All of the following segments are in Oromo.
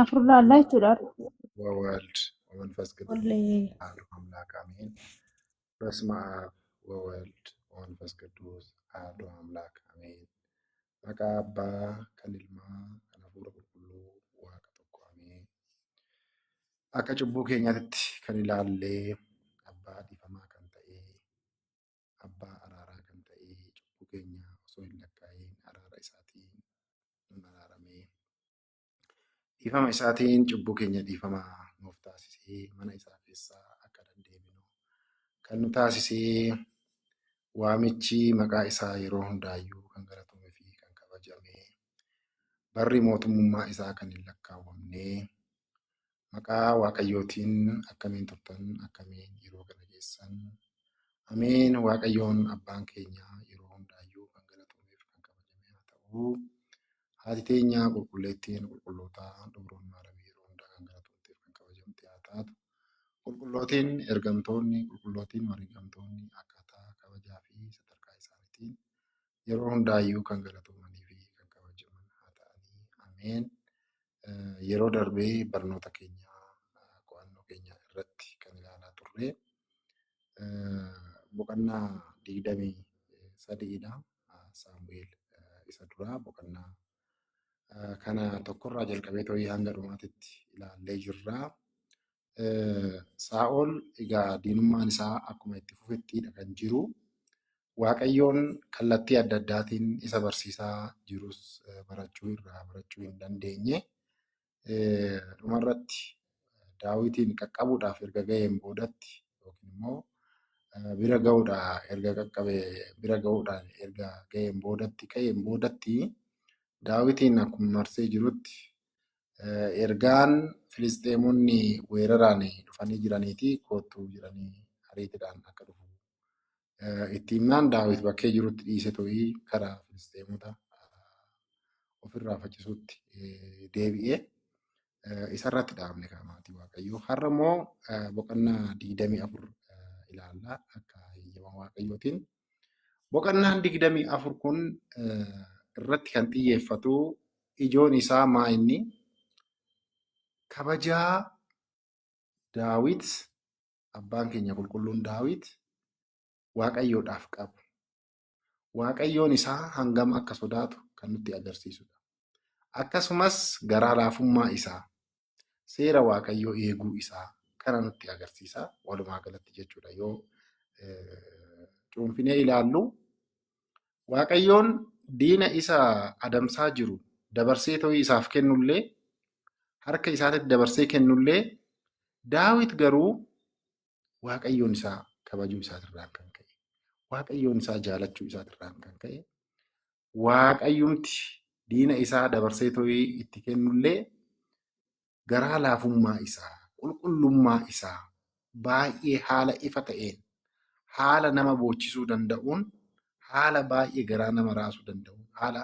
አፍሩላላችሁ ወወልድ ወመንፈስ ቅዱስ ወለ አሐዱ አምላክ አሜን። በስመ አብ ወወልድ ወመንፈስ ቅዱስ አሐዱ አምላክ አሜን። Maqaa Abbaa kan Ilmaa kan Hafuura Qulqulluu Waaqa tokko ameen. Akka cubbuu keenyaatti kan ilaallee Abbaa dhiifamaa kan ta'e, Abbaa araaraa kan ta'e, cubbuu keenya osoo hin lakkaa'in araara isaatiin nun araaramee dhiifama isaatiin cubbuu keenya dhiifamaa nuuf taasisee mana isaa keessaa akka deddeebinu kan nu taasisee waamichi maqaa isaa yeroo hundaayyuu kan galatamee fi kan kabajamee barri mootummaa isaa kan hin lakkaawwamne maqaa Waaqayyootiin akkamiin turtan akkamiin yeroo kana geessan ameen. Waaqayyoon abbaan keenya yeroo hundaayyuu kan galatamee fi kan kabajamee haa ta'u. Haati teenya qulqulleettiin qulqullootaa Durbroon Maaramii yeroo hundaa kan galatamtee fi kan kabajamte haa taatu. Qulqullootiin ergamtoonni qulqullootiin wareegamtoonni akkaataa kabajaa fi sadarkaa isaaniitiin yeroo hundaayyuu kan galatamanii fi kan kabajaman haa ta'anii ameen. Yeroo darbee barnoota keenya qo'annoo keenya irratti kan ilaalaa turre boqonnaa 23dha. Saamu'eel isa duraa boqonnaa kana tokkorraa jalqabee to'ii hanga dhumaatitti ilaallee jirra. Saa'ol egaa diinummaan isaa akkuma itti fufettidha kan jiru. Waaqayyoon kallattii adda addaatiin isa barsiisaa jirus barachuu hin dandeenye. Dhumarratti Daawitiin qaqqabuudhaaf erga ga'een boodatti yookiin immoo bira ga'uudhaan erga ga'een boodatti Daawitiin akkuma marsee jirutti ergaan Filisxeemonni weeraraan dhufanii jiraniiti kootu jiranii ariitiidhaan akka dhufu itti himnaan Daawit bakkee jirutti dhiisee to'ii karaa Filisxeemota ofirraa faccisuutti deebi'ee isarratti dhaabne maatii Waaqayyoo. Har'a immoo boqonnaa 24 ilaalla akka heeyyama Waaqayyootiin. Boqonnaan 24 kun irratti kan xiyyeeffatu ijoon isaa maa inni kabajaa Daawit abbaan keenya qulqulluun Daawit Waaqayyoodhaaf qabu. Waaqayyoon isaa hangam akka sodaatu kan nutti agarsiisudha. Akkasumas garaa laafummaa isaa, seera Waaqayyoo eeguu isaa kana nutti agarsiisa walumaa galatti jechuudha. Yoo cuunfinee ilaallu Waaqayyoon diina isa adamsaa jiru dabarsee to'ii isaaf kennullee harka isaatti dabarsee kennullee Daawit garuu Waaqayyoon isaa kabajuu isaatirraan kan ka'e, Waaqayyoon isaa jaalachuu isaatirraan kan ka'e, Waaqayyumti diina isaa dabarsee to'ii itti kennullee garaa laafummaa isaa, qulqullummaa isaa baay'ee haala ifa ta'een, haala nama boochisuu danda'uun, haala baay'ee garaa nama raasuu danda'uun, haala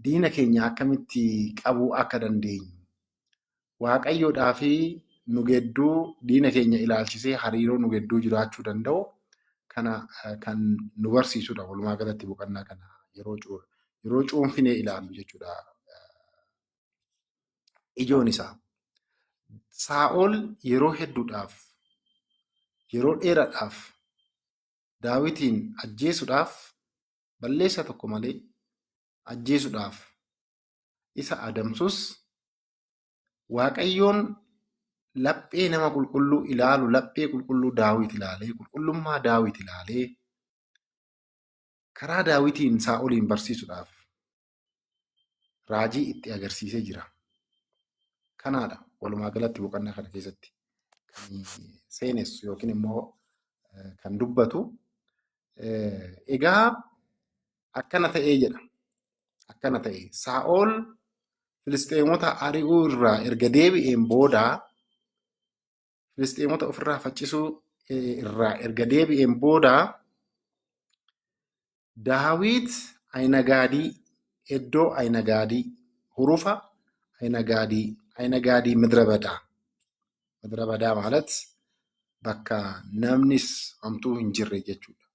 diina keenya akkamitti qabuu akka dandeenyu, Waaqayyoodhaa fi nu gidduu diina keenya ilaalchisee hariiroo nu gidduu jiraachuu danda'u kana kan nu barsiisudha. Walumaa galatti boqonnaa kana yeroo cuunfinee ilaallu jechuudha. Ijoon isaa Saa'ol yeroo hedduudhaaf yeroo dheeraadhaaf Daawitiin ajjeesuudhaaf balleessa tokko malee ajjeesuudhaaf isa adamsus Waaqayyoon laphee nama qulqulluu ilaalu, laphee qulqulluu Daawit ilaalee, qulqullummaa Daawit ilaalee karaa Daawitiin Saa'oliin barsiisuudhaaf raajii itti agarsiisee jira. Kanaadha walumaa galatti boqonnaa kana keessatti kan seenessu yookiin immoo kan dubbatu. Egaa akkana ta'ee jedha. Akkana ta'e Saa'ol Filisxeemota ari'uu irraa erga deebi'een booda Filisxeemota ofirraa faccisuu irraa erga deebi'een booda Daawit Aynagaadii iddoo Aynagaadii hurufa Aynagaadii Midra Badaa ማለት bakka namnis homtuu hin jirre jechuudha.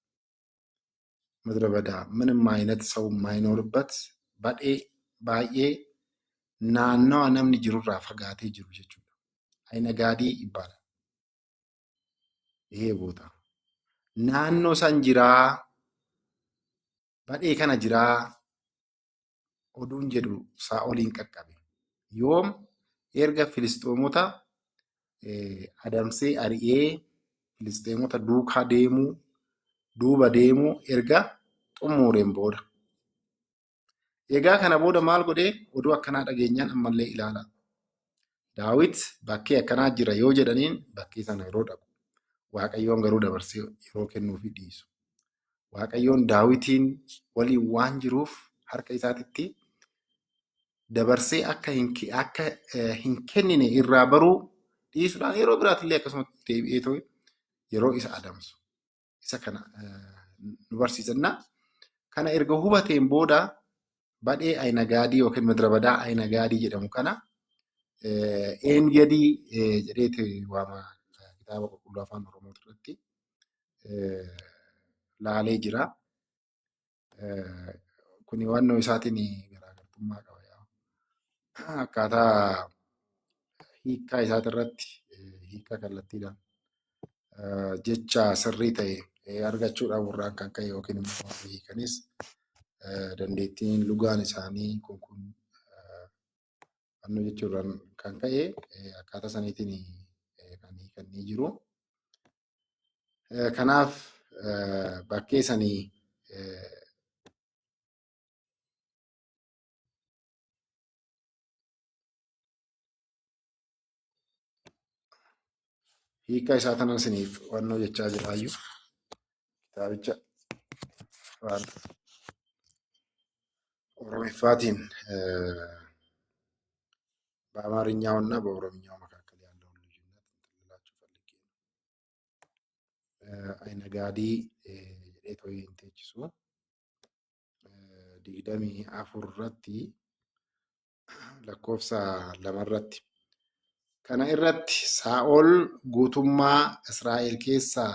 Midra Badaa ምንም አይነት ሰው የማይኖርበት ባዬ naannawa namni jirurraa fagaatee jiru jechuudha. Aynagaadii ይባላል ይሄ ቦታ naannoo san jiraa badhee kana jiraa oduun jedhu Saa'oliin qaqqabe. Yoom erga Filisxeemota adamsee ari'ee Filisxeemota duuba deemuu erga xumureen booda. Egaa kana booda maal godhee oduu akkanaa dhageenyaan ammallee ilaala. Daawit bakkee akkanaa jira yoo jedhaniin bakkee sana yeroo dhaqu. Waaqayyoon garuu dabarsee yeroo kennuufii dhiisu. Waaqayyoon Daawitiin waliin waan jiruuf harka isaatitti dabarsee akka hin kennine irraa baruu dhiisuudhaan yeroo biraatillee akkasumatti deebi'ee yeroo isa adamsu. Isa kana nu barsiisanna. Kana erga hubateen booda badhee Aynagaadii yookiin midira badaa Aynagaadii jedhamu kana Eengadii jedheeti waama kitaaba qulqulluu afaan Oromoo irratti laalee jira. Kuni waannoo isaatiin garaagartummaa qaba. Akkaataa hiikkaa isaatirratti hiikkaa kallattiidhaan jecha sirrii ta'e argachuudhaaf warraan kan ka'e yookiin immoo hiikanis dandeettiin lugaan isaanii kun fannoo jechuudhaan kan ka'e akkaataa saniitiin kan hiikanii jiru. Kanaaf bakkee sanii hiikkaa isaa tanan isiniif wannoo jechaa jiraayyuu kitaabicha afaan ኦሮሚፋቲን በአማርኛውና በኦሮምኛው መካከል ያለውን ልዩነት ልላችሁ ፈልጌ ነው። አይነጋዲ jedheeto hin teechisu digdamii afur irratti lakkoofsa lama irratti kana irratti Saa'ol guutummaa Israa'el keessaa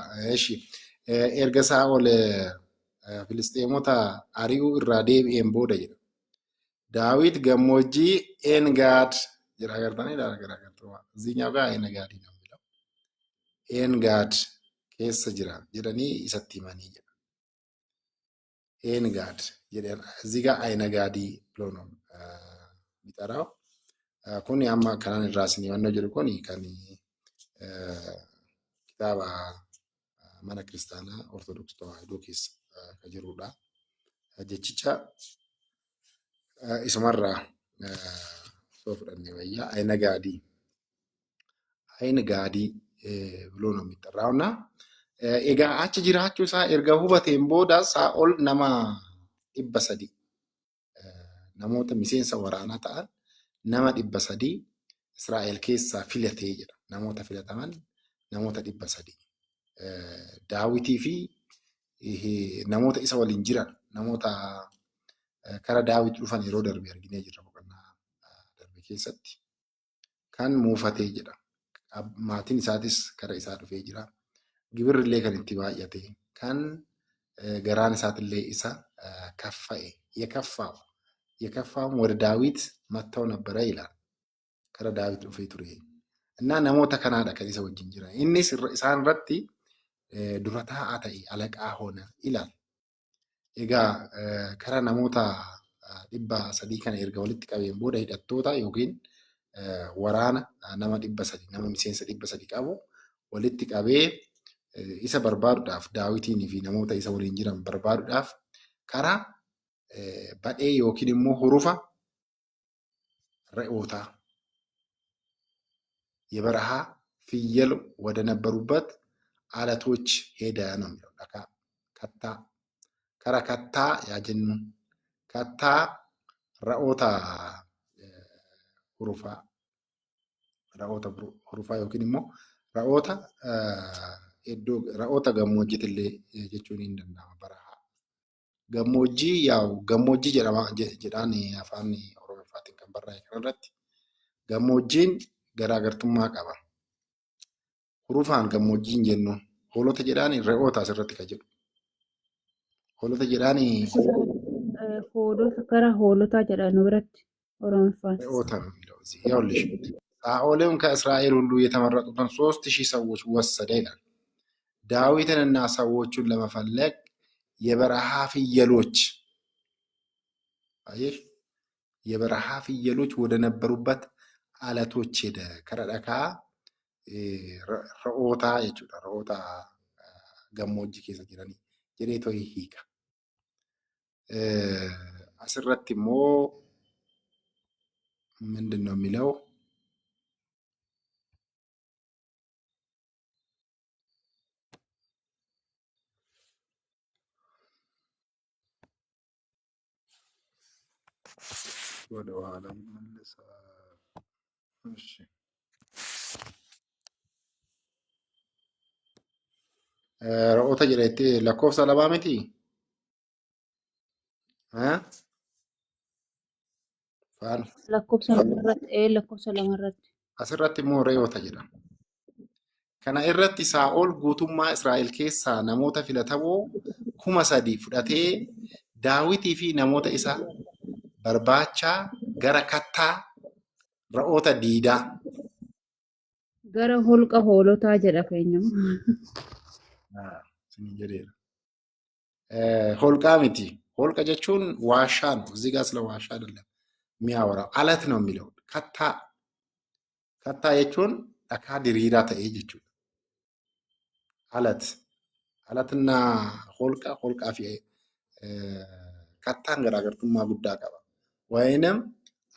erga Saa'ol Filisxeemota ari'uu irraa deebi'een booda jedha. Daawit gammoojjii Eengaad jedha agartanii garaagartummaa. Eziኛው ጋር Eengaad ነው የሚለው Eengaad keessa jira jedhanii isatti himanii jedha. Eengaad jedhan እዚህ ጋር Aynagaadii ብሎ ነው የሚጠራው. Kuni amma kanaan irraa isin himannoo jedhu kuni kan kitaaba mana kiristaanaa Ortodoksii Tawaahidoo keessa kan jirudha. Jechicha isumarraa soo fudhannee wayyaa Aynagaadii ብሎ ነው የሚጠራውና egaa achi jiraachuu isaa erga hubateen booda Saa'ol nama 300 namoota miseensa waraanaa ta'an nama 300 Israa'el keessaa filatee jedha. Namoota filataman namoota 300 Daawitii fi namoota isa waliin jiran namoota kara Daawit dhufan yeroo darbe arginee jirra boqonnaa darbe keessatti kan muufatee jedha. Maatiin isaatis kara isaa dhufee jira. Gibirrillee kan itti baay'ate kan garaan isaatillee isa kaffa'e የከፋውም ወደ ዳዊት መጥተው ነበረ ይላል። ከረ ዳዊት dhufee ture እና namoota kanaadha kan isa wajjin jiran. Innis isaan irratti dura taa'aa ta'e alaqaa hoona ilaal. Egaa kara namoota 300 kana erga walitti qabeen booda hidhattoota yookiin waraana nama 300 nama miseensa 300 qabu walitti qabee isa barbaaduudhaaf Daawitii fi namoota isa waliin jiran barbaaduudhaaf karaa badhee yookiin immoo hurufa re'ootaa የበረሃ ፍየል ወደ ነበሩበት አለቶች ሄደ ነው የሚለው። ከታ ከራ ከታ ያጀኑ ከታ ረኦታ ሁሩፋ yookiin immoo ra'oota gammoojjiitillee jechuun hin danda'ama barahaa. Gammoojjii gammoojjii jedhaan afaan Oromoofaatiin kan barraa'e kanarratti gammoojjiin garaagartummaa qaba. Hurufaan gammoojjiin jennuun hoolota jedhaan re'oota asirratti kan jedhu. Hoolota jedhaan hoolota gara hoolotaa jedhan biratti. ኦሮምፋን ርዕዮተ ነው የሚለው እዚህ። ይኸውልሽ ሳኦልም ከእስራኤል ሁሉ የተመረጡትን 3000 ሰዎች ወሰደ ይላል። ዳዊትንና ሰዎቹን ለመፈለግ የበረሃ ፍየሎች አየሽ፣ የበረሃ ፍየሎች ወደ ነበሩበት አለቶች ሄደ። ከረደካ ረኦታ jechuudha. Re'oota gammoojjii keessa jiranii jedheetoo hiika. Asirratti immoo ምንድን ነው የሚለው? ወደ ኋላ መለሳ። እሺ re'oota jedhetti lakkoofsa lamaa miti? Faan lakkoofsa lamarratti lakkoofsa lamarratti asirratti immoo re'oota jedhama. Kana irratti Saa'ol guutummaa Israa'el keessaa namoota filatamoo 3,000 fudhatee Daawitii fi namoota isa barbaachaa gara kattaa re'oota diidaa gara holqa hoolotaa jedha keenyamu. Isin jedheera. Holqaa miti. Holqa jechuun waashaa ነው። እዚህ ጋር ስለ ዋሻ አይደለም የሚያወራው፣ አለት ነው የሚለው። ከታ jechuun dhakaa diriiraa ta'ee jechuudha. አለትና holqaa fi kattaan garaagartummaa guddaa qaba. ወይንም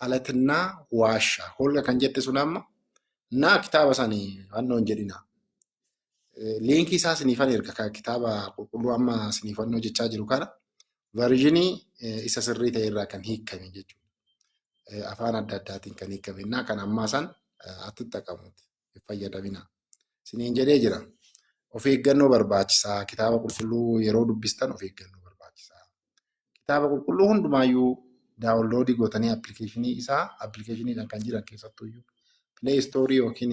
አለትና ዋሻ holqa kan jette sun amma እና kitaaba sanii wannoon jedhina. Liinkii isaa siniifan erga kitaaba qulqulluu amma siniifannoo jechaa jiru kana versionii isa sirrii ta'e irraa kan hiikame jechuudha. Afaan adda addaatiin kan hiikame እና kan ammaa san attittaqamuuti fayyadamina. Siniin jedhee jira. Of eeggannoo barbaachisaa. Kitaaba qulqulluu yeroo dubbistan of eeggannoo barbaachisaa. Kitaaba qulqulluu hundumaayyuu daawunloodii gootanii appilikeeshinii isaa appilikeeshiniidhaan kan jiran keessattuyyuu Play Store yookiin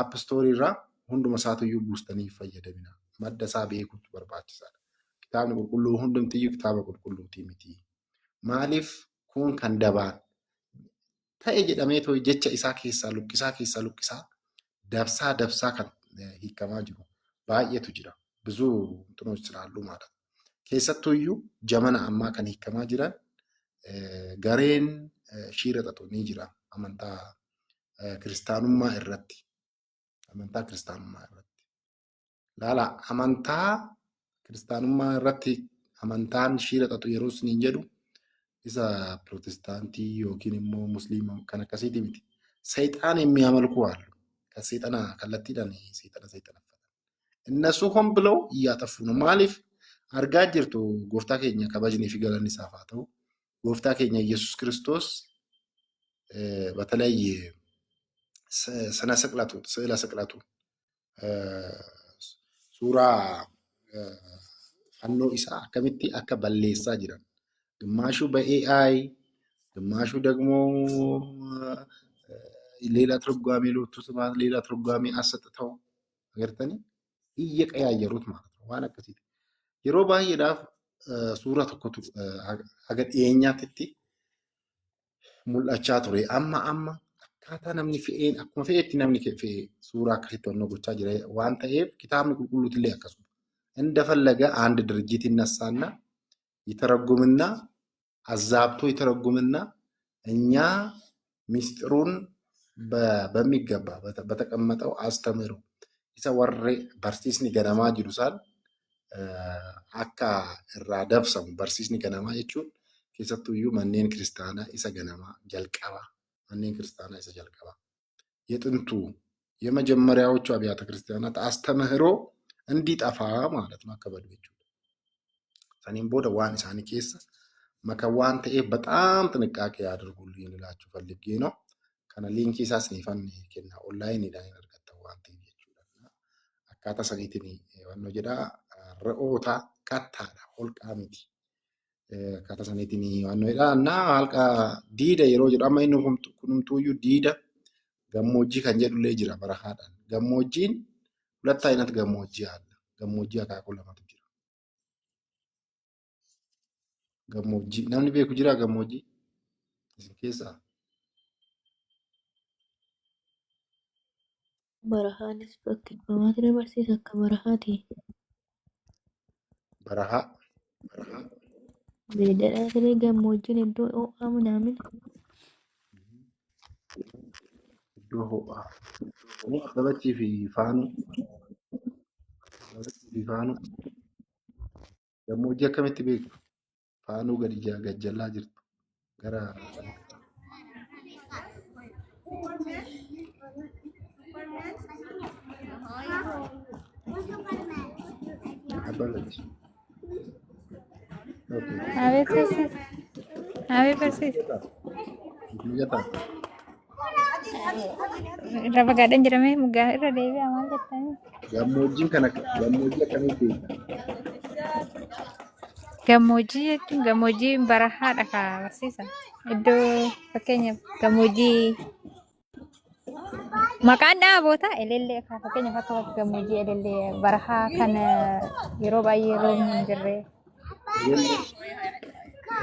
App Store irraa hunduma isaatuyyuu buustanii fayyadamina. Madda isaa beekuutu barbaachisaadha. Kitaabni qulqulluu hundumtiyyuu kitaaba qulqulluutii miti. Maaliif kun kan dabaan ta'e jedhamee too jecha isaa keessaa lukkisaa dabsaa kan hiikamaa jiru baay'eetu jira. ብዙ እንትኖች ስላሉ ማለት ነው። keessattuyyuu jamana ammaa kan hiikamaa jiran gareen shiira xaxu ni jira amantaa kiristaanummaa irratti. Laala amantaa kiristaanummaa irratti amantaan shiira xaxu yeroo isiniin jedhu isa ፕሮቴስታንtii yookiin immoo musliima kan akkasiiti miti. ሰይጣን የሚያመልኩ አሉ። ከሰይጣና kallattiidhaan ሰይጣን እነሱ ሆን ብለው እያጠፉ ነው። ማሊፍ አርጋ ጅርቱ ጎፍታ ኬኛ kabajnii fi galanni isaaf haa ta'u gooftaa keenya ኢየሱስ ክርስቶስ በተለይ ስነ ስቅለቱ ስዕለ ስቅለቱ suuraa fannoo isaa akkamitti akka balleessaa jiran ግማሹ በኤአይ ግማሹ ደግሞ ሌላ ትርጓሜ ሎቱ ስብሐት ሌላ ትርጓሜ አሰጥተው agartanii እየቀያየሩት ማለት ነው። waan akkasiiti. Yeroo baay'eedhaaf suura tokkotu haga dhiyeenyaatti mul'achaa ture. Amma akkaataa namni fe'een akkuma fe'etti namni fe'ee suuraa akkasitti onnoo gochaa jira waan ta'eef kitaabni qulqulluutillee akkasuma እንደፈለገ አንድ ድርጅት ይነሳና ይተረጉምና አዛብቶ ይተረጉምና እኛ ሚስጥሩን በሚገባ በተቀመጠው አስተምሮ isa warri barsiisni ganamaa jiru isaan akka irraa dabsamu barsiisni ganamaa jechuun keessattuyyuu manneen kiristaanaa isa ganamaa jalqabaa manneen kiristaanaa isa jalqabaa የጥንቱ የመጀመሪያዎቹ አብያተ ክርስቲያናት አስተምህሮ እንዲጠፋ ማለት ነው አከበዱ jechuudha. Saniin booda waan isaanii keessa maka waan ta'eef በጣም ጥንቃቄ ያድርጉልኝ ልላችሁ ፈልጌ ነው። kana liinkii isaas niifan kenna onlaayiniidhaan argattan waan ta'eef akkaataa saniitiin wannoo jedhaa re'oota kattaadha holqaa miti. Akkaataa saniitiin wannoo jedhaa እና halqa diida yeroo jedhu amma inni kunumtuuyyuu diida gammoojjii kan jedhullee jira barahaadhaan. Gammoojjiin ሁለት አይነት gammoojjii አለ. Gammoojjii akaakuu lamatu jira. Gammoojjii namni beeku jira gammoojjii Isin keessaa Barahaanis bakki dhugamaa ture barsiisa akka barahaati. barahaa Beeyladhaa ture gammoojjiin iddoo ho'aa minaamin. iddoo ho'aa. Dabachii fi faanuu. Dabachii fi faanuu. Gammoojjii akkamitti beektu? Faanuu gajjallaa jirtu. Gara Abbalati. Okay. Habis persis. Habis persis. Mijataa. Irra fagaadhaan jedhamee mugaa irra deebi'aa maal jettanii? Gammoojjii akkamitti beekta? Gammoojjii jechuun gammoojjii barahaadha ka barsiisa. Iddoo fakkeenyaaf gammoojjii maqaan dhaaboota elellee fakkeenyaaf akka gammoojjii elellee barahaa kan yeroo baay'ee roobni hin jirre.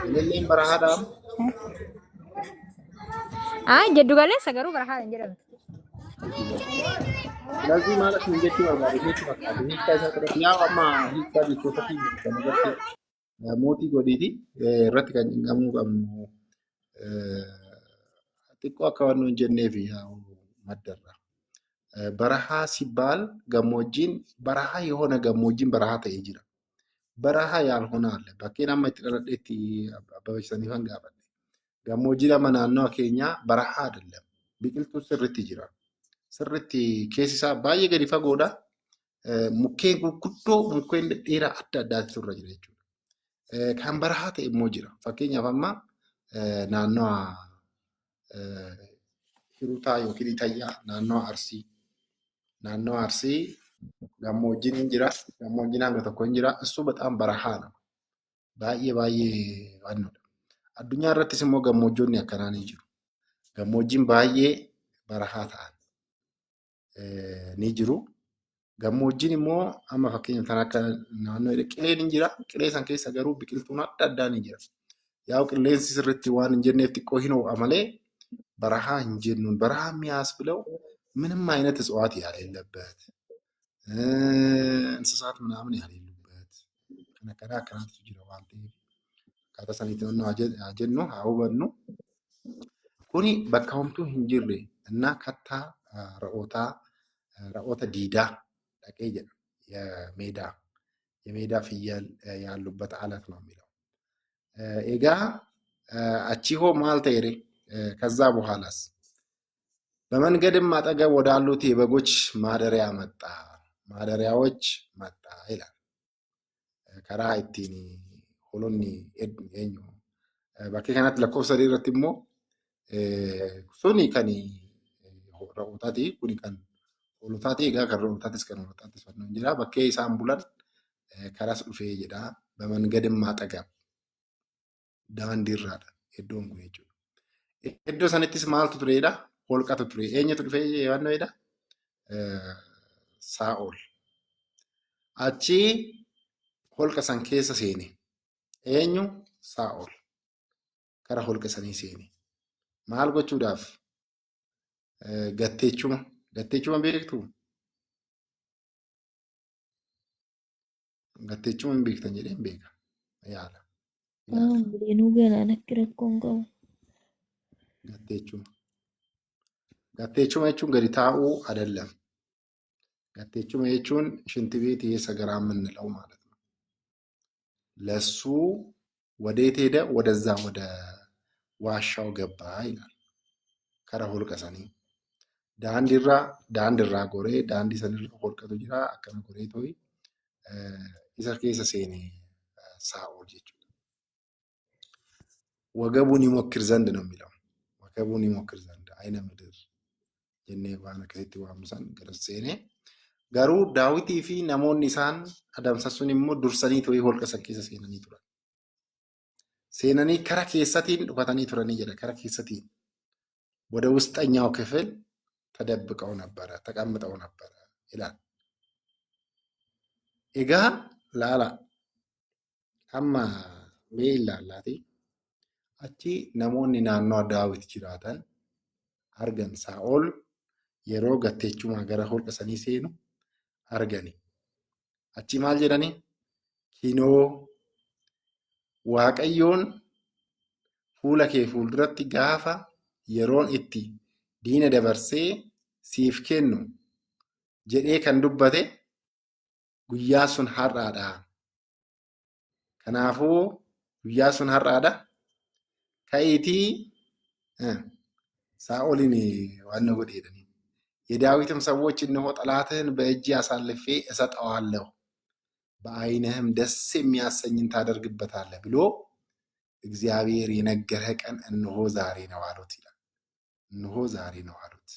Elelleen barahaadhaa? Jiddu galeessa garuu barahaa hin jedhamtu. Lazii maal asiin jechuu barbaade jechuu fakkaate hiikkaa isaa qabatu yaa amma hiikkaa jechoota fi kan irratti mootii godhiiti irratti kan cinqamuu qabnu xiqqoo akka waan nuyi jennee fi maddarra. Barahaa ሲባል gammoojjiin barahaa የሆነ gammoojjiin barahaa ta'ee jira. Barahaa ያልሆነ አለ bakkeen amma itti dhaladheetti abbabachanii kan gaafadhe. Gammoojjiin amma naannoo keenyaa barahaa አይደለም. Biqiltuu sirriitti jira. Sirriitti keessi isaa baay'ee gadi fagoodha. Mukkeen gurguddoo mukkeen dhedheeraa adda addaatu irra jira jechuudha. Kan barahaa ta'e immoo jira. Fakkeenyaaf amma naannoo Hirutaa yookiin Ixayyaa naannoo Arsii. Naannoo Arsii gammoojjiin hin jira. Gammoojjiin hanga tokko hin jira. Isuu በጣም barahaa nama. Baay'ee wannoodha. Addunyaa irrattis immoo gammoojjonni akkanaa ni jiru. Gammoojjiin baay'ee barahaa ta'an ni jiru. Gammoojjiin immoo amma fakkeenyaaf kan akka naannoo qileen hin jira. Qilee san keessa garuu biqiltuun adda addaa ni jira. Yaa'u qilleensi sirriitti waan hin jenneef xiqqoo hin ho'a malee barahaa hin jennuun barahaa የሚያስ ብለው ምንም አይነት እጽዋት ያሌለበት እንስሳት ምናምን ያሌሉበት ከነከራ አከናቱ ጅራ waan ta'eef akkaataa saniitti haa jennu haa hubannu. Kuni bakka homtuu hin jirre innaa kattaa ra'oota diidaa dhaqee jedha የሜዳ ፍየል ያሉበት አለት ነው የሚለው። ኤጋ አቺሆ ማልተይሬ ከዛ በኋላስ በመንገድም አጠገብ ወዳሉት የበጎች ማደሪያዎች መጣ ይላል። ከራ ኢቲኒ ሆሎኒ ኤኙ ባኬ ከናት ለኮብሰ ዲረት immoo suni kan ra'ootaati kuni kan hoolotaati egaa kan ra'ootaatis kan hoolotaatis fannoon jira bakkee isaan bulan karas dhufee jedha በመንገድም አጠገብ daandiirraadha iddoon kun jechuudha. Iddoo sanittis maaltu tureedha? Holqatu ture. Eenyutu dhufee yaannoodha? Saa'ol. Achi holqa san keessa seene. Eenyu? Saa'ol. Kara holqa sanii seene. Maal gochuudhaaf? Gatteechuma beektu? Gatteechuma hin beektan jedhee hin beeka. Yaala. Bileenuu galaanatti rakkoon qabu. Gatteechuma jechuun gadi taa'uu አይደለም. gatteechuma jechuun ሽንት ቤት የሰገራ የምንለው ማለት ነው። ለሱ ወዴት ሄደ? ወደዛ ወደ ዋሻው ገባ ይላል። ከረ ሆልቀ ሰኒ ዳንዲራ ጎሬ ዳንዲ ሰኒራ ሆልቀቱ ጅራ አከነ ጎሬ ቶይ ኢሳ ኬሰ ሴኔ ሳኦል jechuudha. ወገቡን ይሞክር ዘንድ ነው የሚለው። ወገቡን ይሞክር ዘንድ አይነ ምድር jennee waan akkasitti waamsan gara seenee garuu Daawitii fi namoonni isaan adamsan sun immoo dursanii ta'ee holqa san keessa seenanii turan. Seenanii kara keessatiin dhufatanii turanii jedha. Kara keessatiin ወደ ውስጠኛው ክፍል ተደብቀው ነበረ ተቀምጠው ነበረ ይላል። ኤጋ ላላ አማ ሜላላቲ Achi namoonni naannoo Daawit jiraatan argan Saa'ol yeroo gatteechumaa gara holqa sanii seenu argani. Achi maal jedhani? Kunoo Waaqayyoon fuula kee fuulduratti gaafa yeroon itti diina dabarsee siif kennu jedhee kan dubbate guyyaa sun har'aadha. Kanaafuu guyyaa sun har'aadha. Ka'iitii ሳኦልን ዋናው godheedhani. የዳዊትም ሰዎች እነሆ ጠላትህን በእጅህ አሳልፌ እሰጠዋለሁ በዓይንህም ደስ የሚያሰኝን ታደርግበታለህ ብሎ እግዚአብሔር የነገረህ ቀን እነሆ ዛሬ ነው አሉት ይላል። እነሆ ዛሬ ነው አሉት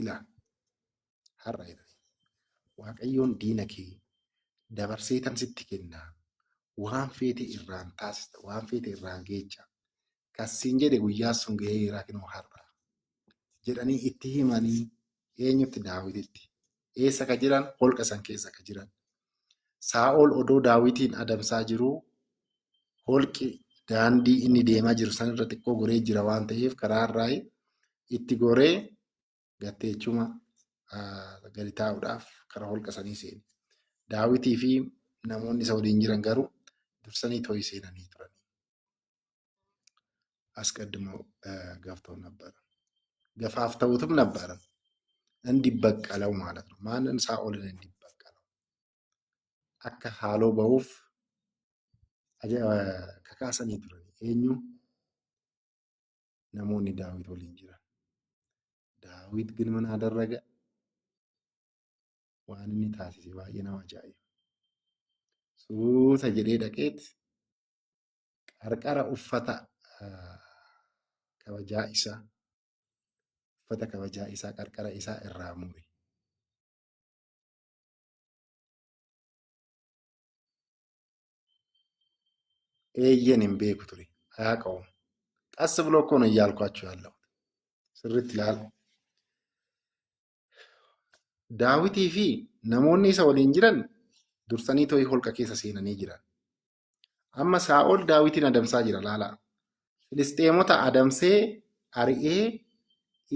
ይላል። har'a jedhani waaqayyoon diina kee dabarsee tan sitti kenna waan feete irraan taasista waan feete irraan geecha kasiin jedhe guyyaa sun ga'eera kunoo har'a jedhanii itti himanii eenyutti Daawititti eessa ka jiran holqa san keessa ka jiran Saa'ol odoo Daawitiin adamsaa jiruu holqi daandii inni deemaa jiru sanirra xiqqoo goree jira waan ta'eef karaarraa itti goree gatteechuma gadi taa'uudhaaf kara holqa sanii seene. Daawitii fi namoonni isa waliin jiran garuu dursanii too'ii seenanii turan. Asqaddimoo gaftoo nabbara. Gafaaf ta'uutum nabbara. እንዲበቀለው ማለት ነው። ማንን? ሳኦልን እንዲበቀለው akka haaloo ba'uuf kakaasanii turan. Eenyu? namoonni Daawit waliin jiran. Daawit ግን ምን አደረገ? waan inni taasise baay'ee nama ajaa'iba. Suuta jedhee dhaqeet qarqara uffata kabajaa isaa qarqara isaa irraa mure. Eeyyen hin beeku ture. Haa qabu. Qas ብሎ እኮ ነው እያልኳችሁ ያለው ስርት ይላል። Daawitii fi namoonni isa waliin jiran dursanii too'ii holqa keessa seenanii jiran. Amma Saa'ol Daawitiin adamsaa jira laalaa. Filisxeemota adamsee ari'ee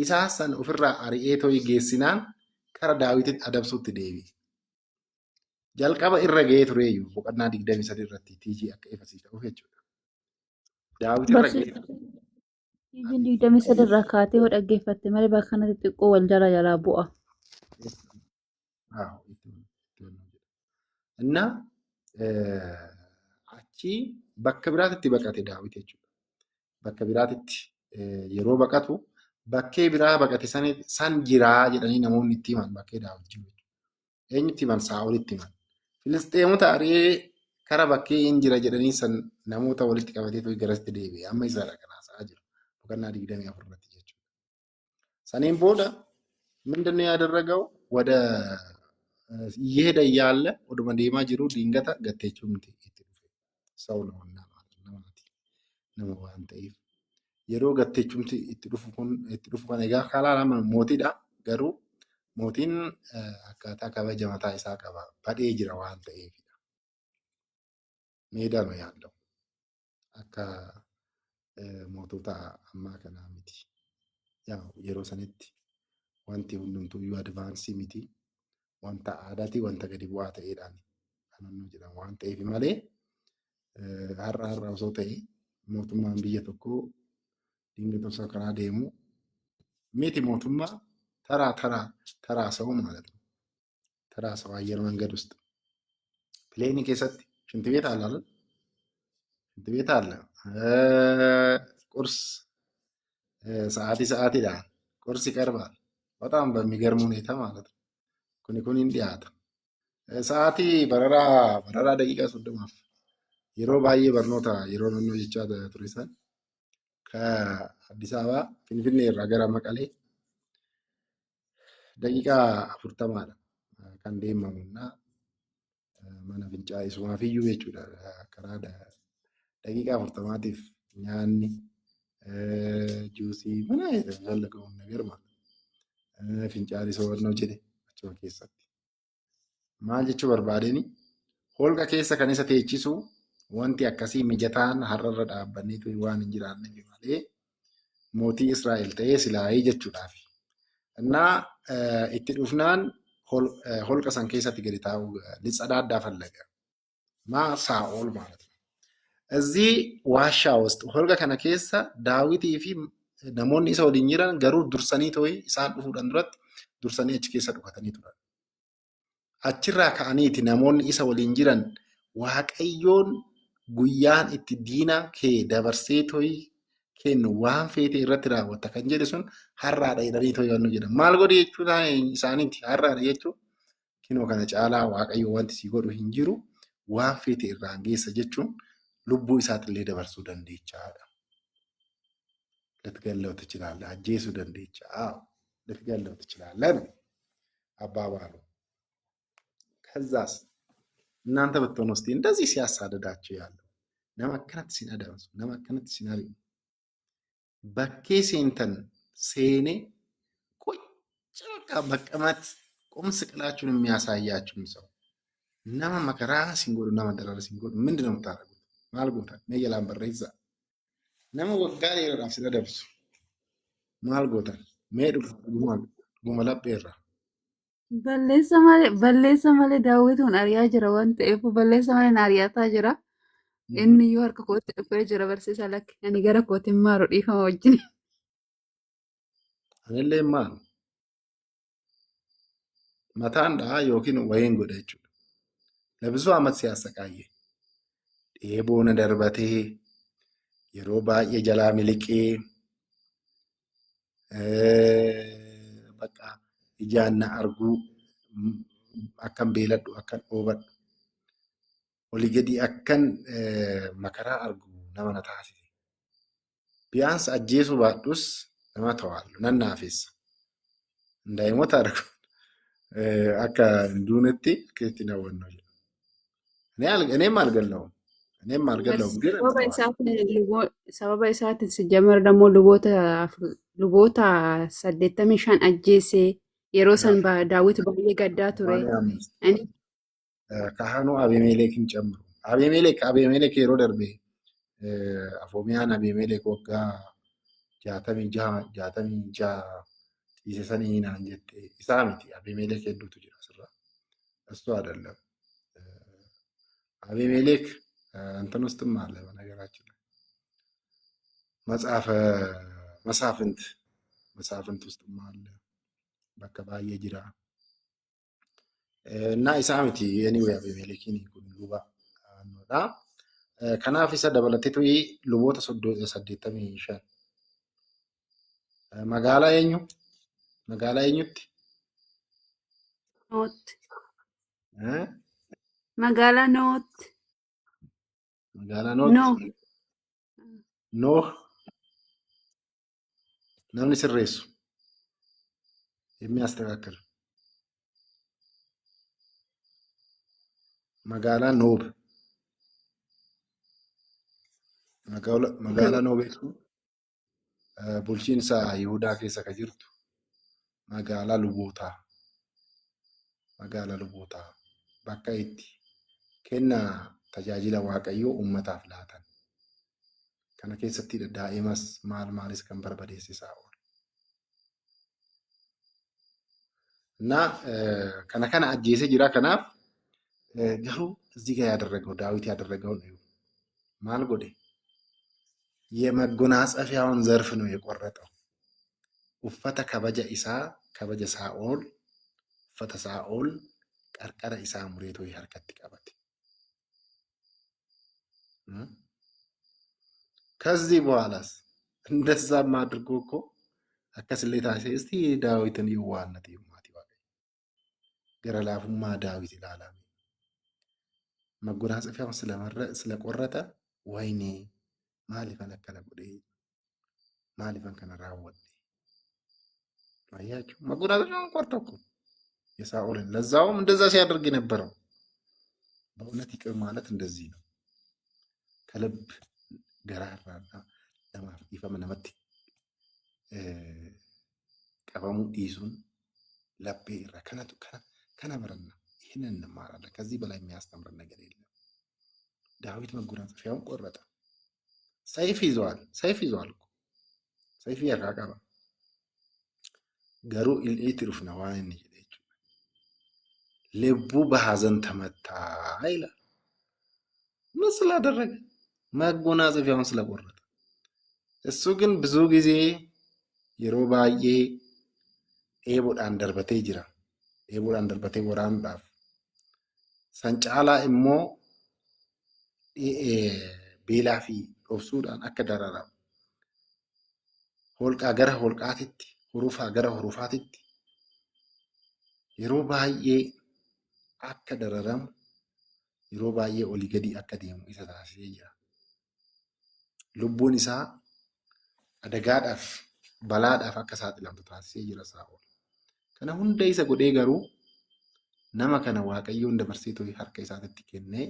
isaa san ofirraa ari'ee too'ii geessinaan kara Daawitiin adamsuutti deebi'e. Jalqaba irra ga'ee tureeyyuu boqonnaa 23 irratti tiijii akka ifasii ta'uuf jechuudha. Daawit irra ga'ee Tiijiin 23 irraa kaatee yoo dhaggeeffatte malee bakka kanatti xiqqoo wal jalaa bu'a. እና achi bakka biraatitti baqate Daawit jechuudha. Bakka biraatitti yeroo baqatu bakkee biraa baqate san jiraa jedhanii namoonni itti himan bakkee Daawit jiru jechuudha. Eenyutti himan? Saa'olitti himan. Filisxeemota ari'ee kara bakkee hin jira jedhanii san namoota walitti qabatee garasitti deebi'e. Amma isaadha kan haasa'aa jiru. boqonnaa 24 irratti jechuudha. Saniin booda ምንድን ነው ያደረገው? ወደ እየሄደ እያለ ወደ መዴማ ጅሩ ድንገት ገቴቹም ሰው ነውና ማለት ነው ነማ ዋን ta'eef yeroo gatteechumti itti dhufu kan egaa kalaalama mootiidha. Garuu mootiin akkaataa kabaja mataa isaa qaba. Badhee jira waan ta'eefidha. Meedama yaaddu akka mootota ammaa kanaa miti. Yeroo sanitti wanti hundumtuuyyuu advaansii miti. Wanta aadaati wanta gadi bu'aa ta'eedhaan kan nu jedhamu waan ta'eef malee har'a osoo ta'e mootummaan biyya tokkoo dinga osoo karaa deemu miti mootummaa taraa ሰው ማለት ነው። ተራ ሰው አየር መንገድ ውስጥ ፕሌን keessatti ሽንት ቤት አለ አይደል? ሽንት ቤት አለ። ቁርስ ሰዓቲidhaan ቁርስ ይቀርባል። በጣም በሚገርም ሁኔታ ማለት ነው። kun dhiyaata. Sa'aatii bararaa daqiiqaa 30 yeroo baay'ee barnoota yeroo naannoo jechaa ture san Addis Ababaa Finfinnee irraa gara Maqalee daqiiqaa 40dha kan deemamudha. Mana fincaa'isumaafiyyu jechuudha. Karaa daqiiqaa 40tiif nyaanni juusii mana jallaqamuun nagar maal fincaa'isoo wannoo jedhe achuma keessatti. Maal jechuu barbaadeni holqa keessa kan isa teechisu wanti akkasii mijataan har'arra dhaabbanneetu waan hin jiraanne malee mootii Israa'el ta'ee silaayii jechuudhaaf. Innaa itti dhufnaan holqa san keessatti gadi taa'u ሊጸዳዳ ፈለገ ሳኦል ማለት ነው። እዚህ ዋሻ ውስጥ ሆልጋ ከነ ኬሳ ዳዊት ፊ namoonni isa waliin jiran garuu dursanii tooyi isaan dhufuudhaan duratti dursanii achi keessa dhokatanii turan. Achirraa ka'aniiti namoonni isa waliin jiran Waaqayyoon guyyaan itti diina kee dabarsee tooyi kennu waan feete irratti raawwatta kan jedhe sun har'aadha jedhanii tooyi wannu jedhan. Maal godhe jechuudha isaaniiti har'aadha jechuun kinoo kana caalaa Waaqayyo wanti si godhu hin jiru waan feete irraan geessa jechuun lubbuu isaatillee dabarsuu dandeechaadha. ልትገለው ትችላለህ። አጄሱ ደንዴቻ ልትገለው ትችላለህ ነው አባባሉ። ከዛስ እናንተ ብትሆኑ እስቲ እንደዚህ ሲያሳድዳቸው ያለው ነመከነት ሲነደምሱ ነመከነት ሲናሪ በኬ ሴንተን ሴኔ ቁጭ በቃ መቀመጥ ቁም ስቅላችሁን የሚያሳያችሁም ሰው ነመ መከራ ሲንጎዱ ነመ ደራረ ሲንጎዱ ምንድነው የምታደርጉት? ማልጎታ ነየላን በረይዛ nama waggaa dheeraadhaaf sina dabsu maal gootan mee dhuguma lapheerra. Balleessa malee daawwituun ari'aa jira waan ta'eef balleessa malee ari'ataa jira. Inni yoo harka kootti dhufee jira barsiisaa lakki ani gara kootiin maaru dhiifama wajjin. Anillee maalu mataan dhahaa yookiin wayiin godha jechuudha. Labisuu amat siyaasa qaayyee dheeboona darbatee yeroo baay'ee jalaa miliqee bakka ijaan na arguu akkan beeladhu akkan dhoobadhu olii gadi akkan makaraa argu nama na taasise. Biyyaansa ajjeesuu baadhus nama tawaallu nan naafessa. Daa'imota argu akka hin duunetti akka itti na hawwannu jedhu. Eneem maal gallaa'u? Sababa isaatiin si jamar dammoo luboota 85 ajjeesee yeroo san daawwiti baay'ee gaddaa ture. ካህኑ አቤሜሌክን ጨምሮ አቤሜሌክ yeroo darbe afoomiyaan aቤሜሌክ waggaa 66 ciisesanii naan jette isaa miti aቤሜሌክ hedduutu jira asirra እሱ አይደለም አቤሜሌክ እንትን ውስጥም አለ በነገራችን ላይ መሳፍንት ውስጥም አለ bakka baay'ee jira እና isaa miti anyway aቤሜሌክን kun luba annoodha. Kanaaf isa dabalateetu luboota 85 magaalaa eenyutti magaalaa nootti Nooh namni sirreessu የሚያስተካክል magaalaa Noob magaalaa Noobeetu bulchiinsa Yihudaa keessa ka jirtu magaalaa lubootaa bakka itti kennaa tajaajila Waaqayyoo uummataaf laatan. Kana keessatti daa'imas maalis kan barbadeessisaa oolu. kana ajjeesee jira. Kanaaf garuu እዚህ ጋር ያደረገው ዳዊት ያደረገውን ነው ማል ጎዴ የመጎናጸፊያውን ዘርፍ ነው የቆረጠው። uffata kabaja isaa kabaja Saa'ol uffata Saa'ol qarqara isaa mureetoo harkatti qabate. ከዚህ በኋላስ እንደዛም አድርጎ እኮ akkasille taasise እስቲ ዳዊትን ይዋነት ይማት ይዋቀ ገረላፉማ ዳዊት ይላላም መጎናጸፊያውን ስለቆረጠ ወይኔ ማሊፈን አከለ ጉዴ ማሊፈን ከነ ራወጥ አያችሁ መጎናጸፊያውን ቆርጦ እኮ የሳኦልን ለዛውም እንደዛ ሲያደርግ የነበረው በእውነት ይቅር ማለት እንደዚህ ነው። ከልብ ገራራና ለማፍ ይፈም ነመት ቀበሙ ዲሱን ለቤ ከና በረና ይህንን እንማራለን። ከዚህ በላይ የሚያስተምረን ነገር የለም። ዳዊት መጎናጸፊያውን ቆረጠ። ሰይፍ ይዟል። ሰይፍ ይዟል እኮ ሰይፍ ያቃቀባ ገሩ ኢልኢት ሩፍና ዋን inni jedhe jechuudha. ልቡ በሐዘን ተመታ ይላል። ምን ስላደረገ? መጎናጸፊያውን ስለቆረጠ። እሱ ግን ብዙ ጊዜ yeroo baay'ee eeboodhaan darbatee jira. Eeboodhaan darbatee waraanuudhaaf. San caalaa immoo beelaa fi dhoofsuudhaan akka dararamu. Holqaa gara holqaatitti, hurufaa gara hurufaatitti yeroo baay'ee akka dararamu, yeroo baay'ee olii gadi akka deemu isa taasisee jira. Lubbuun isaa adagaadhaaf, balaadhaaf akka saaxilamtu taasisee jira Saa'ol. Kana hunda isa godhee garuu nama kana Waaqayyoon dabarsee harka isaatti kennee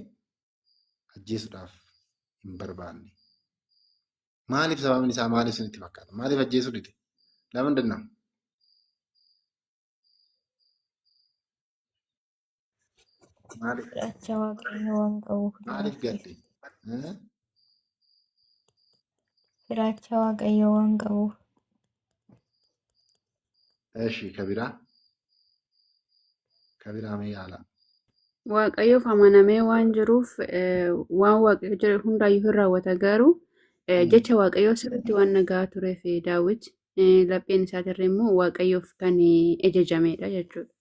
ajjeesuudhaaf hin barbaanne. Maaliif sababni isaa maaliif isinitti fakkaata? Maaliif ajjeesuu dide? Lamandin ነው? Maaliif? Fudhacha waaqayyo waan qabuuf Maaliif dubartii. gadde? Fudhacha waaqayyo waan qabuuf. እሺ ከቢራ mee yaala? Waaqayyoof amanamee waan jiruuf waan waaqayyo jedhe hundaayyuu hin raawwata garuu jecha waaqayyoo sirriitti waan nagaa tureef Daawit lapheen isaatirra immoo waaqayyoof kan ajajamedha jechuudha.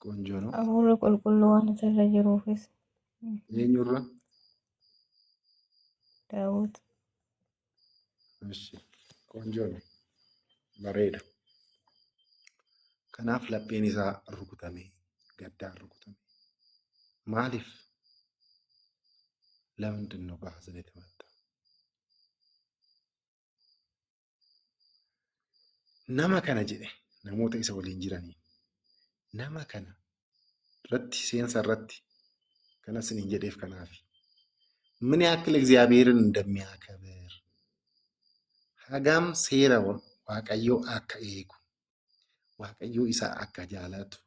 ቆንጆ ነው። Hafuurri qulqulluu waan isarra jiruufis eenyurra? Daawit. እሺ ቆንጆ ነው። bareeda. Kanaaf lapheen isaa rukutame, gaddaan rukutame. Maaliif? ለምንድን ነው በሐዘን የተመታው? Nama kana jedhe namoota isa waliin jiranii nama kana irratti seensa irratti kanas hin jedheef kanaaf ምን ያክል እግዚአብሔርን እንደሚያከብር hagam seera waaqayyoo akka eegu waaqayyoo isaa akka jaalatu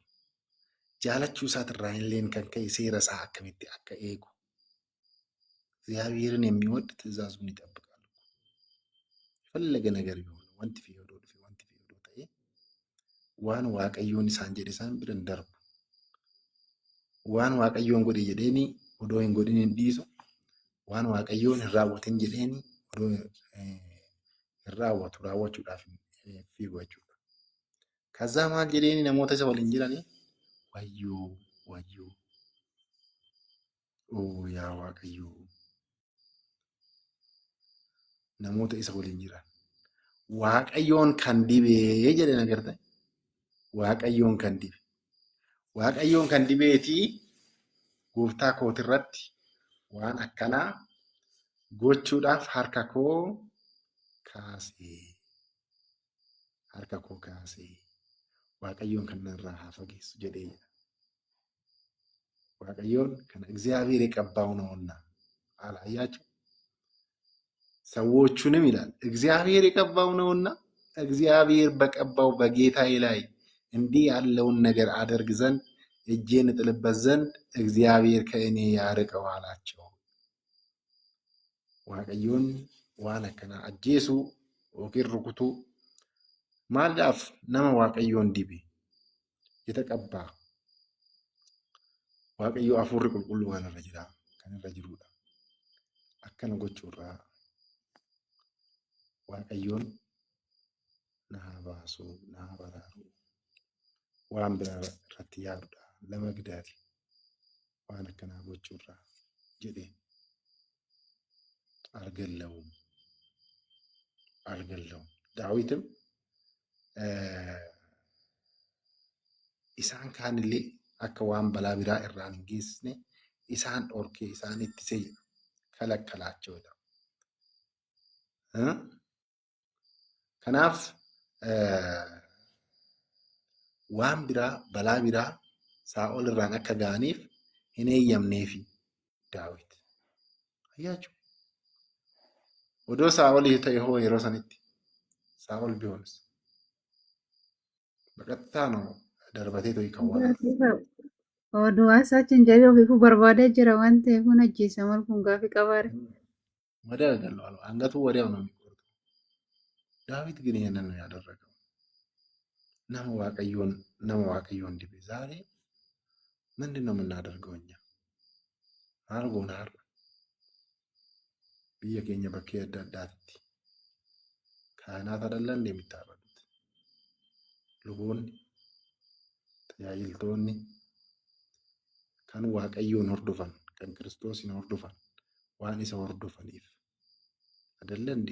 jaalachuu isaatirraa illeen kan ka'e seera isaa akkamitti akka eegu እግዚአብሔርን የሚወድ ትእዛዙን ይጠብቃል። የፈለገ ነገር ቢሆን wanti fiyoodoo dhufe wanti fiyoodoo ta'e waan waaqayyoon isaan jedhe isaan biran darbu waan waaqayyoon godhe jedheeni odoo hin godhin hin dhiisu waan waaqayyoon hin raawwatin jedheeni odoo hin raawwatu raawwachuudhaaf fiigu jechuudha. ከዛ maal jedheeni namoota isa waliin jiranii wayyoo wayyoo yaa waaqayyoo namoota isa waliin jiran waaqayyoon kan dibee jedhan agarta. Waaqayyoon kan dibe. Waaqayyoon kan dibeetii gooftaa kootirratti waan akkanaa gochuudhaaf harka koo kaasee waaqayyoon kan narraa haa fageessu jedhee jedha. waaqayyoon kana እግዚአብሔር የቀባው ነውና አላያችሁ? ሰዎቹንም ይላል እግዚአብሔር የቀባው ነውና እግዚአብሔር በቀባው በጌታዬ ላይ እንዲህ ያለውን ነገር አደርግ ዘንድ እጄን እጥልበት ዘንድ እግዚአብሔር ከእኔ ያርቀው አላቸው። waaqayyoon waan akkana ajjeesu yookiin rukutuu maaliidhaaf nama waaqayyoon dibe የተቀባ waaqayyoo hafuurri qulqulluu kan irra jira kan irra jirudha. Akkana gochuurraa waaqayyoon na baasu na baraaru waan biraa irratti yaadudha lama gidaati waan akkanaa gochuurraa jedhee አልገለውም ዳዊትም isaan kaanillee akka waan balaa biraa irraan hin geessisne isaan dhorkee isaan ittisee kalakkalaachudha. Kanaaf waan biraa balaa biraa Saa'ol irraan akka ga'aniif hin eeyyamneefi Daawit. Ayyaachuu odoo Saa'ol ta'e hoo yeroo sanitti Saa'ol ቢሆንስ በቀጥታ ነው darbatee to'ii kan waraanu. Oduu haasa'achiin jedhee ofiifuu barbaadee jira waan ta'eef kun ajjeesa maal kun gaafii qabaare. ወዲያው ይገለዋል። አንገቱ ወዲያው ነው የሚቆርጠው። ዳዊት ግን ይሄንን ነው ያደረገው። nama waaqayyoon dibe ዛሬ ምንድን ነው የምናደርገው እኛ? maal goona har'a? biyya keenya bakkee adda addaatti kaህናት አይደለም እንደሚታረዱት luboonni tajaajiltoonni kan waaqayyoon hordofan kan kiristoosin hordofan waan isa hordofaniif አይደለ እንዴ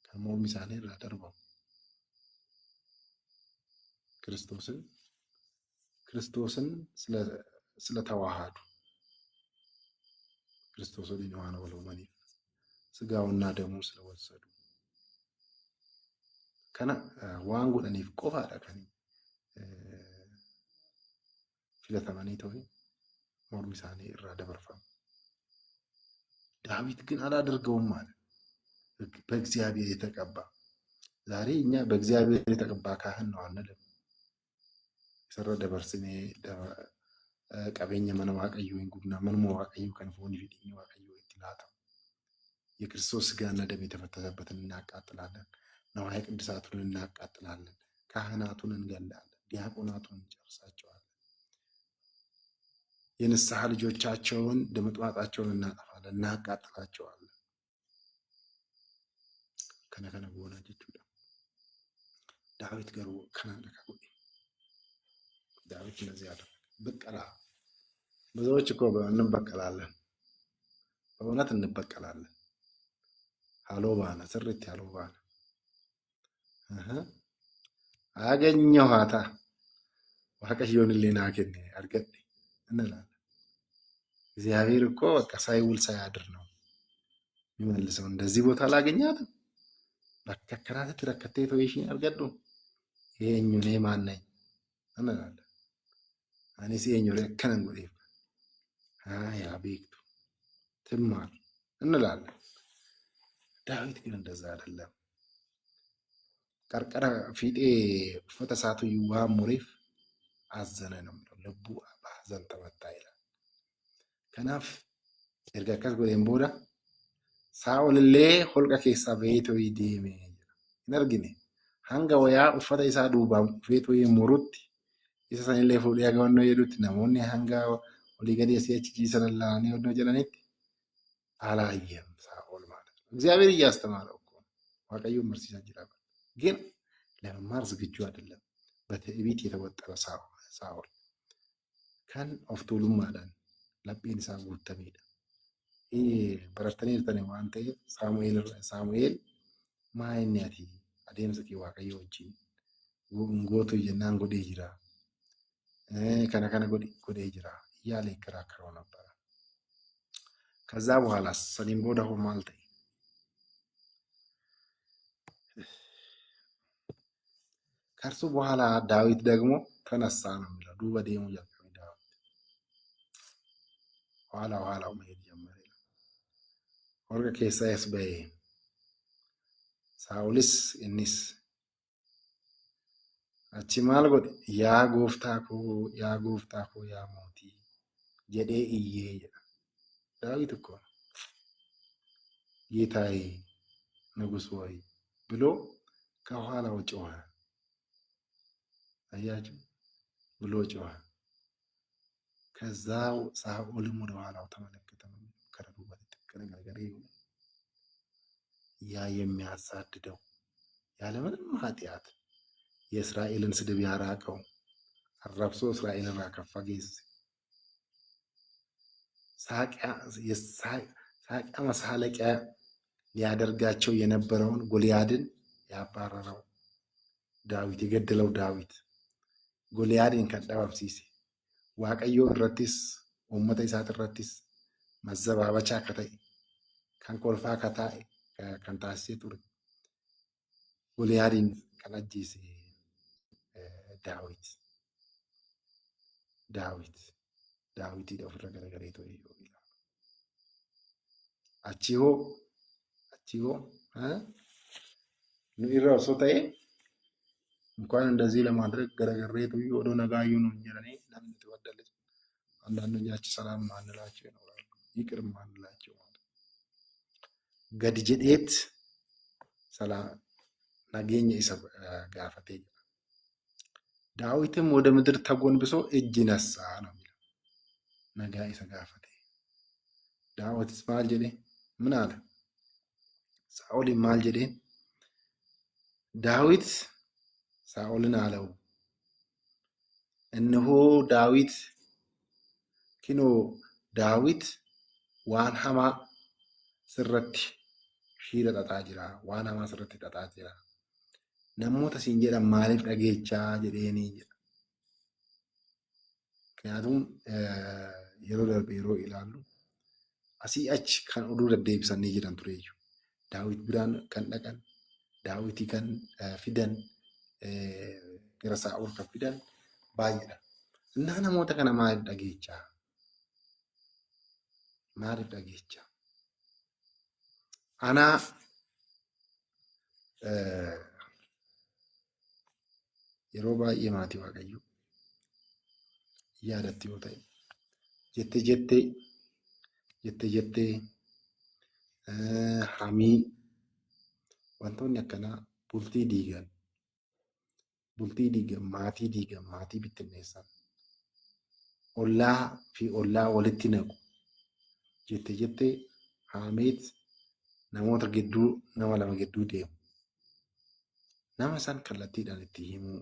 kan mormi isaanii irraa darbamu ክርስቶስን ስለተዋሃዱ ክርስቶስ ወዲህ ዋና ወለመኒ ስጋውና ደሙ ስለወሰዱ ከና waan godhaniif qofaadha kan filatamanii ta'e mormi isaanii irraa dabarfamu. ዳዊት ግን አላደርገውም ማለት በእግዚአብሔር የተቀባ ዛሬ እኛ በእግዚአብሔር የተቀባ ካህን ነው አንልም። ሰረ ደበርስኔ ቀበኛ መነ ዋቀዩ እንጉና መነ ዋቀዩ ከንፎኒ ፊዲኒ ዋቀዩ ኢትላታ የክርስቶስ ስጋና ደም የተፈተተበትን እናቃጥላለን። ነዋየ ቅድሳቱን እናቃጥላለን። ካህናቱን እንገላለን። ዲያቆናቱን እንጨርሳቸዋለን። የንስሐ ልጆቻቸውን ደምጥማጣቸውን እናጠፋለን፣ እናቃጥላቸዋለን። ከነከነ ጎና ጀቹዳ ዳዊት ገሩ ከናነካ ጎዲ ዳዊት እንደዚህ ያለ በቀላ ብዙዎች እኮ እንበቀላለን፣ በእውነት እንበቀላለን። ሃሎ ባና ስርት ያለው ባና አገኘኋታ ዋቀዮን ሌና ከነ አርገጥ እንላለን። እግዚአብሔር እኮ በቃ ሳይውል ሳያድር ነው የሚመልሰው። እንደዚህ ቦታ ላገኛትም በከከራት ተረከቴ ተወይሽ አርገዱ ይሄኙ ማን ነኝ እንላለን። አኔስ ይሄኙ ረከነን ጎዴ ያ ቤክቱ ትማር እንላለን። ዳዊት ግን እንደዛ አይደለም። ቀርቀራ ፊጤ ፈተሳቱ ይዋ ሙሪፍ አዘነ ነው የሚለው። ልቡ በሐዘን ተመታ ይላል። ከናፍ ኤርጋከስ ጎዴን ቦዳ ሳኦልሌ ሆልቀ ኬሳ ቤቶ ይዴሜ ይነርግኔ hanga wayaa uffata isaa duubaan feetuu murutti isa sanillee fuudhee agawannoo jedhutti namoonni hanga olii gadi asii achi jiisan laanii odoo jedhanitti አላየም ሳኦል ማለት ነው። እግዚአብሔር እያስተማረው እኮ ዋቀዩን መርሲሳ ጅራ ግን ለመማር ዝግጁ አይደለም። በትዕቢት የተወጠረ ሳኦል kan of tuulummaadhaan laphiin isaa guutameedha. Baratanii jirtanii waan ta'eef Saamu'eel maa inni ati adeemsa kee waaqayyo wajjin gootu jennaan godhee jira. kana godhee jira እያለ ይከራከረው ነበረ። ከዛ በኋላ ሰኔም ቦዳ ሆኖ አልተይ ከእርሱ በኋላ ዳዊት ደግሞ ተነሳ ነው የሚለው። ዱበ ደሙ ጀመረ ዳዊት ኋላው መሄድ ጀመረ። ሆርገ ኬሳስ በይ ሳውልስ እኒስ አቺ ማል ጎድ ያ ጎፍታኮ ያ ሞቲ ጀዴ እዬ ዳዊት እኮ ጌታዬ ንጉሥ ሆይ ብሎ ከኋላው ጮኸ። አያችሁ ብሎ ጮኸ። ከዛው ሳኦልም ወደ ኋላው ተመለከተ። ከረዱ በተከለ ነገር ያ የሚያሳድደው ያለምንም ኃጢአት የእስራኤልን ስድብ ያራቀው አረብሶ እስራኤልን አከፋ ጌዝ ሳቂያ መሳለቂያ ሊያደርጋቸው የነበረውን ጎልያድን ያባረረው ዳዊት የገደለው ዳዊት ጎልያድን ከደባብሲሴ ዋቀዮ እረቲስ ኡመተ ኢሳት እረቲስ መዘባበቻ ከታይ ከንኮልፋ ከታይ ከንታሴ ቱር ጎልያድን ከነጂሴ ዳዊት ደፍረ ገረገሬቶ ይላል። አቺሆ ኑኢራ ሶታዬ እንኳን እንደዚህ ለማድረግ ገረገሬቱ ወደ ነጋዩ ነው እንጀራኔ ለምን ትወደለች አንዳንዶቻችን ሰላም ማንላቸው ይኖራሉ። ይቅር ማንላቸው ማለት gadi jedheet nageenya isa gaafatee jira. Daawitim ወደ ምድር ተጎንብሶ እጅ ነሳ ነው የሚለው። ነጋ isa gaafate. Daawitis maal jedhe? ምን አለ? ሳኦልን maal jedhe? ዳዊት ሳኦልን አለው እነሆ ዳዊት ኪኖ ዳዊት waan hamaa sirratti shiira xaxaa jira. Waan hamaa sirratti xaxaa jira. Namoota siin jedhan maaliif dhageechaa jedheenii jedha. Kanaafuu yeroo darbe yeroo ilaallu asii achi kan oduu deddeebisanii jiran tureeyyu. Daawit biraan kan dhaqan, Daawitii kan fidan, gara Saa'ol kan fidan baay'eedha. Innaa namoota kana maaliif dhageechaa? Maaliif dhageechaa? Anaa yeroo baay'ee maatii Waaqayyoo yaadatti yoo ta'e jettee hamii wantoonni akkanaa bultii diigan maatii bittinneessan ollaa fi ollaa walitti naqu jettee haameet namoota gidduu nama lama gidduu deemu. Nama san kallattiidhaan itti himuu.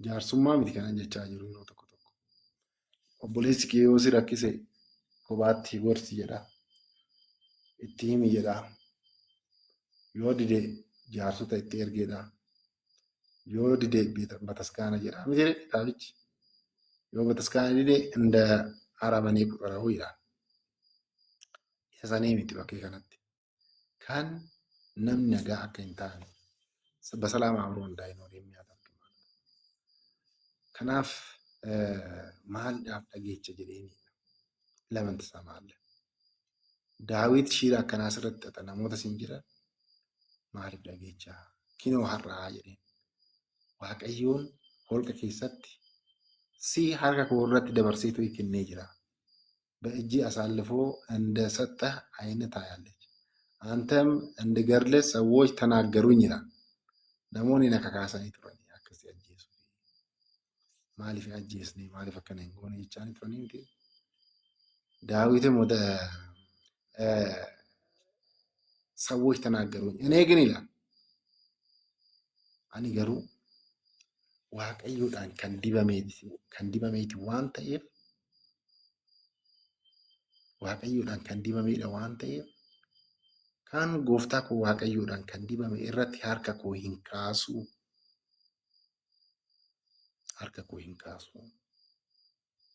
Jaarsummaa miti kanan jechaa jiru yeroo tokko tokko. Obboleessi kee yoo si rakkise kophaatti gorsi jedha. Itti himi jedha. Yoo dide jaarsota itti ergeedha. Yoo dide bataskaana jedha. Miti jedhe kitaabichi. Yoo bataskaana dide inda aramanii quxara'uu jedha. Isa sanii miti bakkee kanatti. Kan namni nagaa akka hin taane በሰላም አብሮ እንዳይኖር የሚያደርግ ማለት ነው። ከናፍ maaliidhaaf dhageecha jedheeni laman ትሰማለህ? ዳዊት shiira akkanaa sirratti xaxa namoota siin jiran maaliif dhageecha? Kinoo har'aa jedheen Waaqayyoon holqa keessatti si harka koo irratti dabarseetu kennee jira. በእጅ አሳልፎ እንደሰጠህ አይነት ታያለች። አንተም እንድገድልህ ሰዎች ተናገሩኝ ይላል። Namoonni na kakaasanii turanii akkasii ajjeesu. Maaliif ajjeesne? Maaliif akkana hin goone jechaan turanii miti. Daawitim wada ሰዎች ተናገሩኝ እኔ ግን ይላል ani garuu waaqayyoodhaan kan dibameeti waan ta'eef waaqayyoodhaan kan dibameedha waan ta'eef kan gooftaa koo waaqayyoodhaan kan dibame irratti harka koo hin kaasu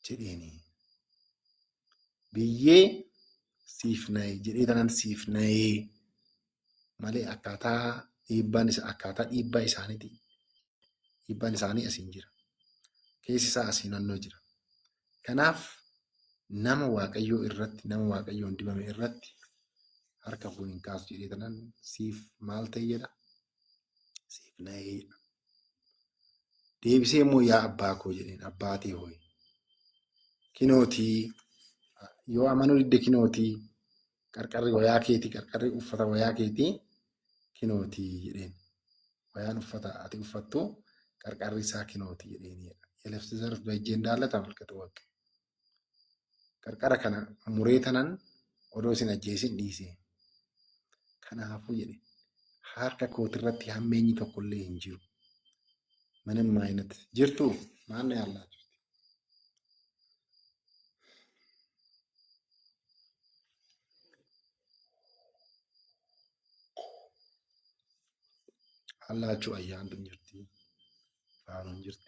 jedheeni biyyee siif na'e jedhee tanan siif na'ee malee akkaataa dhiibbaa isaaniiti. Dhiibbaan isaanii asiin jira. Keessi isaa asiin naannoo jira. Kanaaf nama waaqayyoo irratti nama waaqayyoon dibame irratti harka koo hin kaasu jedhee tanan siif maal ta'e jedha siif na'ee jedha. Deebisee immoo yaa abbaa koo jedheen abbaatii hooyi kinootii yoo amanuu didde kinootii qarqarri wayaa keetii qarqarri uffata wayaa keetii kinootii jedheen wayaan uffata ati uffattu qarqarri isaa kinootii jedheen jedha. Elefsi zarf bajjee እንዳለ ተመልከቱ ወቅ qarqara kana muree tanan odoo isin ajjeesin dhiise. Kanaafuu jedhe harka kootirratti hammeenyi tokkollee hin jiru. ምንም አይነት ጅርቱ ማን ነው ያላችሁ? አላችሁ አያንዱን ጅርቲ ፋኑን ጅርቲ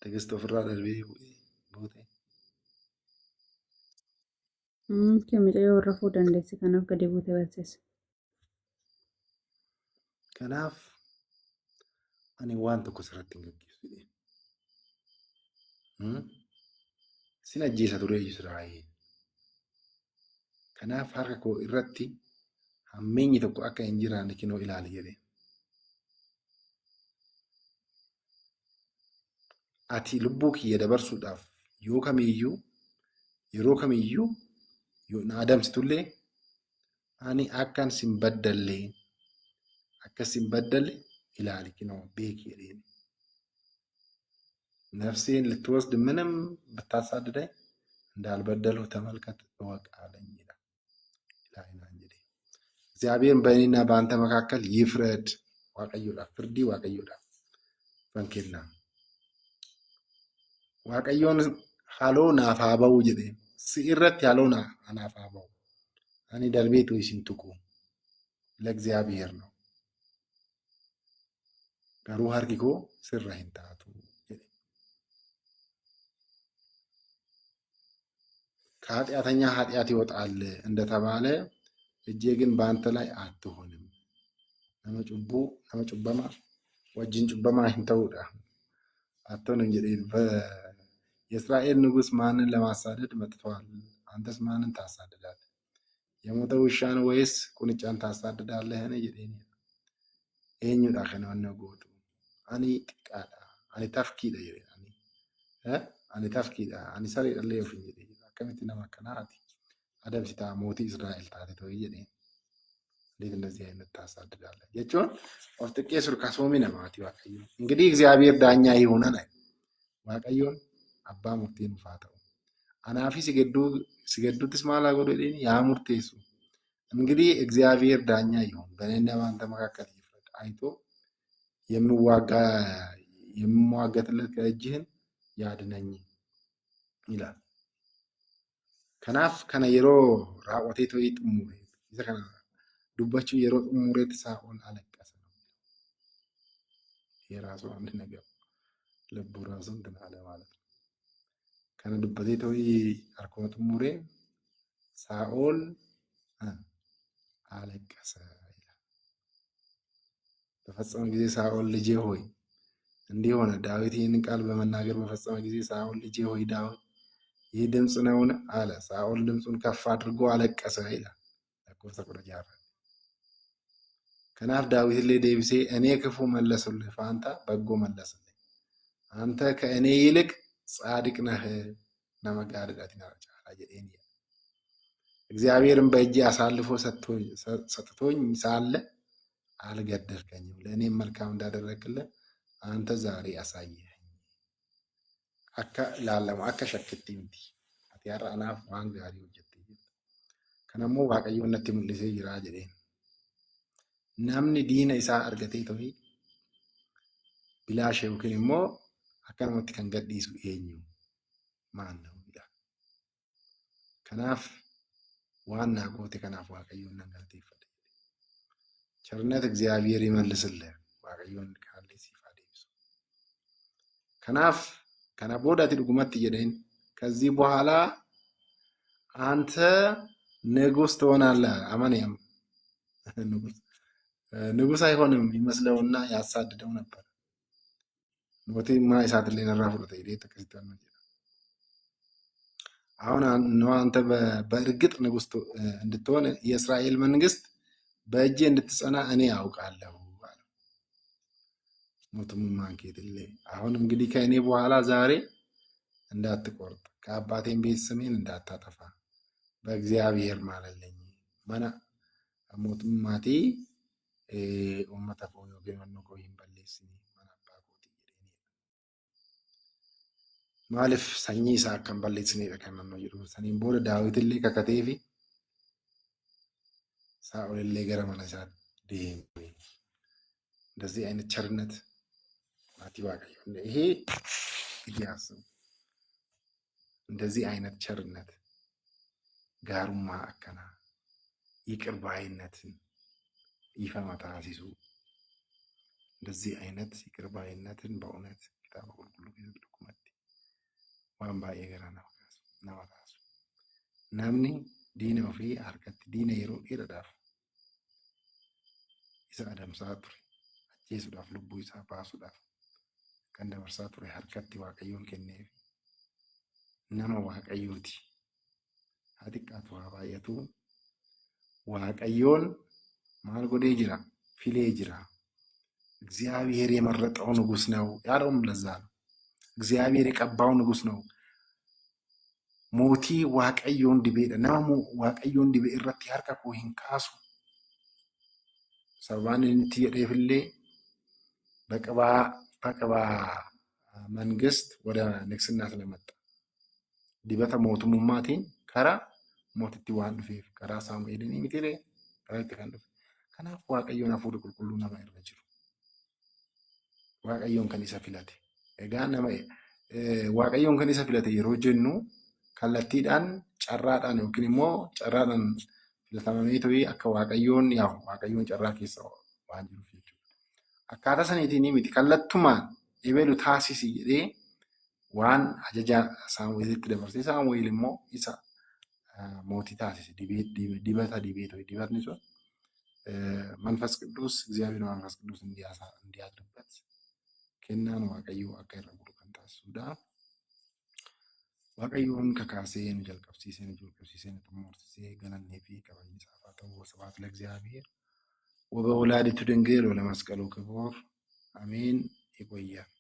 ትግስት ፍራ ደርቤ ቦቴ ከሚጨዮ ወረፉ ደንደስ ከናፍ ገደቡት በርሰስ ከናፍ ani waan tokko sirratti hin gaggeessu. Sin ajjeesa ture Israa'el. Kanaaf harka koo irratti hammeenyi tokko akka hin jiraanne kinoo ilaali jedhe. ati lubbuu kiyya dabarsuudhaaf yoo kamiyyuu yeroo kamiyyuu yoo na adamsitullee ani akkan sin baddalle ilaali kinoo beeki jedheen ነፍሴን ልትወስድ ምንም ብታሳድደኝ እንዳልበደልሁ ተመልከት እወቅ አለኝ ይላል። እግዚአብሔር በእኔና በአንተ መካከል ይፍረድ። ዋቀዮዳ ፍርዲ ዋቀዮዳ ፈንኬና ዋቀዮን ሃሎ ናፋበው ጀዴ ሲኢረት ያለው ናፋበው አኒ ደርቤት ወይ ሲንቱቁ ለእግዚአብሔር ነው ጋሩ ሃርኪኮ ስራሂን ታቱ ከኃጢአተኛ ኃጢአት ይወጣል እንደተባለ እጄ ግን በአንተ ላይ አትሆንም። ነመጩበማ ወጅን ጩበማ ሂንተውዳ አትሆንም ጀዴ የእስራኤል ንጉሥ ማንን ለማሳደድ መጥተዋል? አንተስ ማንን ታሳድዳለህ? የሞተ ውሻን ወይስ ቁንጫን ታሳድዳለህን? ጀዴ ኤኙዳ ከነወነ ጎቱ አኒ ጥቃዳ አኒ ተፍኪዳ ጀዴ አኒ ተፍኪዳ አኒ ሰሪ ደለ ይፍኝ ጀዴ ከመት ነማከናቲ አደብሲታ ሞቲ እስራኤል ታሪቶ ይየኔ እንዴት እንደዚህ አይነት ታሳድዳለህ? የጮን ኦፍጥቄ ሱር ካሶሚ ነማቲ ዋቀዩ እንግዲህ እግዚአብሔር ዳኛ ይሆናል። ዋቀዩን አባ ሙርቲን ፋተው አናፊ ሲገዱትስ ማላ ጎዶዴኒ ያ ሙርቴሱ እንግዲህ እግዚአብሔር ዳኛ ይሁን በእኔና በአንተ መካከል ይፍረድ አይቶ የምዋጋትለት ከእጅህን ያድነኝ ይላል። ከናፍ ከነ የሮ ራቆቴ ቶይ ጥሙሬ ይዘ ከነ ዱባችሁ የሮ ጥሙሬ ተሳኦል አለቀሰ ነው የራሱ አንድ ነገር ልቡ ራሱ እንትን አለ ማለት ነው። ከነ ዱበቴ ቶይ አርኮ ጥሙሬ ሳኦል አለቀሰ ይላል። በፈጸመ ጊዜ ሳኦል ልጄ ሆይ እንዲህ ሆነ። ዳዊት ይህንን ቃል በመናገር በፈጸመ ጊዜ ሳኦል ልጄ ሆይ ዳዊት ይህ ድምፅ ነውን? አለ። ሳኦል ድምፁን ከፍ አድርጎ አለቀሰ ይላል። ከናፍ ዳዊት ላይ ዴብሴ እኔ ክፉ መለስልህ ፋንታ በጎ መለስልኝ፣ አንተ ከእኔ ይልቅ ጻድቅ ነህ። ነመጋደዳት ይናጫላ ጀዴኒ እግዚአብሔርን በእጄ አሳልፎ ሰጥቶኝ ሳለ አልገደልከኝም። ለእኔም መልካም እንዳደረግልህ አንተ ዛሬ አሳየኸኝ። akka ilaalamu akka shakkitti miti ati har'a anaaf waan gaarii hojjettee jirta. Kanammoo Waaqayyoon natti mul'isee jira jedheen. Namni diina isaa argatee ta'e bilaashe yookiin immoo akkanumatti kan gadhiisu eenyu maal ta'uudha. Kanaaf waan naa goote kanaaf Waaqayyoon nan galateeffadha. ቸርነት እግዚአብሔር ይመልስልህ። Waaqayyoon kaallee siif haa deebisu. Kanaaf ከና ቦዳቲ ድጉመት እየደን ከዚህ በኋላ አንተ ንጉስ ትሆናለህ። አማንያም ንጉስ አይሆንም ይመስለውና ያሳድደው ነበር። ሞቲማ ኢሳት ላይ ነራፉ ለተይዴ ተከስተን ነው። አሁን አንተ በእርግጥ ንጉስ እንድትሆን የእስራኤል መንግስት በእጄ እንድትጸና እኔ ያውቃለሁ። ሞቱም ማንኬትልኝ አሁን እንግዲህ ከእኔ በኋላ ዛሬ እንዳትቆርጥ ከአባቴም ቤት ስሜን እንዳታጠፋ በእግዚአብሔር ማለልኝ ማና ሞቱም ማቲ ኡመታ ኮዮ ገመኖ ኮይን በሌስኒ ማና ባቆቲ ይደኒ ማለፍ ሰኚ ሳከም በሌስኒ ከመኖ ይሩ ሰኒን ቦደ ዳዊትሊ ከከቴፊ ሳኦልሌ ገረመነሳ ዲም እንደዚህ አይነት ቸርነት ማቲ ዋቀዩ ይሄ እያሰቡ እንደዚህ አይነት ቸርነት ጋሩማ አከና ይቅር ባይነትን ይፈማታ ሲሱ እንደዚህ አይነት ይቅር ባይነትን በእውነት ኪታብ ሁሉ ዶኩመንት ዋን ባየ ገራና ናዋታሱ ናምኒ ዲነ ኦፊ አርከት ዲነ የሮ ኢረዳፍ ኢሳ አደምሳ ቱሪ አቼሱዳፍ ልቡ ኢሳ ባሱዳፍ kan dabarsaa ture harkatti Waaqayyoon kenneef nama Waaqayyooti. haa xiqqaatu haa baay'atu Waaqayyoon maal godhee jira? filee jira። እግዚአብሔር የመረጠው ንጉስ ነው ያለውም ለዛ ነው። እግዚአብሔር የቀባው ንጉስ ነው። ሞቲ waaqayyoon dibeedha. Nama waaqayyoon dibe irratti harka koo hin kaasu. Sababaan inni itti jedheefillee በቅባ መንግስት ወደ ንግስና ስለመጣ ዲበተ ሞቱሙማቲን ከራ ሞቲቲ ዋን ዱፌፍ ከራ ሳሙኤልን ሚቲሌ ከራ itti kan dhufe. Kanaaf waaqayyoon hafuura qulqulluu nama irra jiru. Waaqayyoon kan isa filate. Egaa nama waaqayyoon kan isa filate yeroo jennu kallattiidhaan carraadhaan yookiin immoo carraadhaan filatamamee ta'ee akka waaqayyoon carraa keessa waan jiruuf jechuudha. Akkaataa saniitiin miti kallattumaan eebelu taasisi jedhee waan ajaja Saamu'eelitti dabarsee Saamu'eel immoo isa mootii taasise dibata dibeetoo dibatni sun መንፈስ ቅዱስ እግዚአብሔር መንፈስ ቅዱስ እንዲያድርበት kennaan waaqayyoo akka irra bulu kan taasisudha. Waaqayyoon kakaasee nu jalqabsiisee nu jalqabsiisee nu xumursisee galannee fi kabajni isaaf haa ta'u. ስብሐት ለእግዚአብሔር ወበወላዲቱ ድንግል ወለመስቀሉ ክቡር አሜን። ይቆያል።